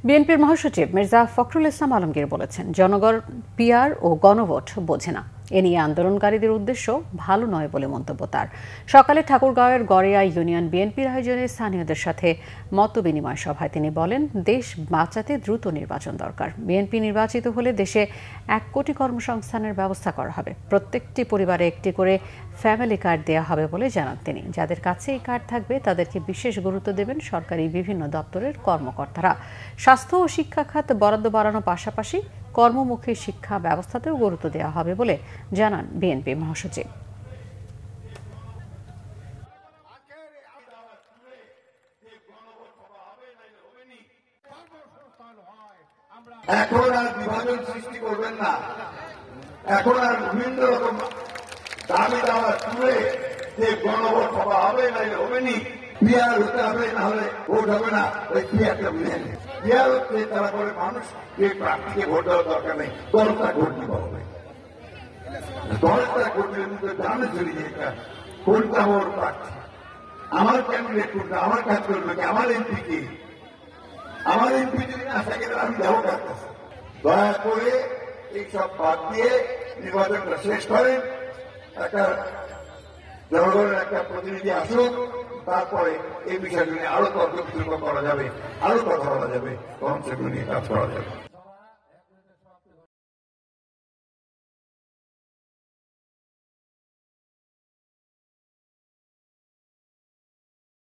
বিএনপির মহাসচিব মির্জা ফখরুল ইসলাম আলমগীর বলেছেন, জনগণ পিআর ও গণভোট বোঝে না। এ নিয়ে আন্দোলনকারীদের উদ্দেশ্য ভালো নয় বলে মন্তব্য তার। সকালে ঠাকুরগাঁওয়ের গড়িয়া ইউনিয়ন বিএনপির আয়োজনে স্থানীয়দের সাথে মতবিনিময় সভায় তিনি বলেন, দেশ বাঁচাতে দ্রুত নির্বাচন দরকার। বিএনপি নির্বাচিত হলে দেশে 1 কোটি কর্মসংস্থানের ব্যবস্থা করা হবে। প্রত্যেকটি পরিবারে একটি করে ফ্যামিলি কার্ড দেওয়া হবে বলে জানান তিনি। যাদের কাছে এই কার্ড থাকবে তাদেরকে বিশেষ গুরুত্ব দেবেন সরকারি বিভিন্ন দপ্তরের কর্মকর্তারা। স্বাস্থ্য ও শিক্ষা খাত বরাদ্দ বাড়ানোর পাশাপাশি কর্মমুখী শিক্ষা ব্যবস্থাতেও গুরুত্ব দেওয়া হবে বলে জানান বিএনপি মহাসচিব। এখন আর বিভাজন সৃষ্টি করবেন না। এখন আর বিভিন্ন রকম দাবি দাওয়া তুলে যে গণভোট সভা হবে না হবে নি, পিয়ার হতে হবে, না হলে ভোট হবে না। ওই পিয়ারটা মিলেন পিয়ার হচ্ছে তারা করে মানুষ যে প্রার্থীকে ভোট দেওয়ার দরকার নেই, দলটা ভোট দিতে হবে। দলটা ভোটের মধ্যে জানে চলে যে এটা কোনটা ওর প্রার্থী, আমার ক্যান্ডিডেট কোনটা, আমার কাজ করবে কি, আমার এমপি কি, আমার এমপি যদি না থাকে আমি যাবো কাজ। দয়া করে এইসব বাদ দিয়ে নির্বাচনটা শেষ করেন, একটা জনগণের একটা প্রতিনিধি আসুক, তারপরে এই বিষয়গুলি আরো তর্ক বিতর্ক করা যাবে, আরো কথা বলা যাবে, তখন সেগুলো নিয়ে কাজ করা যাবে।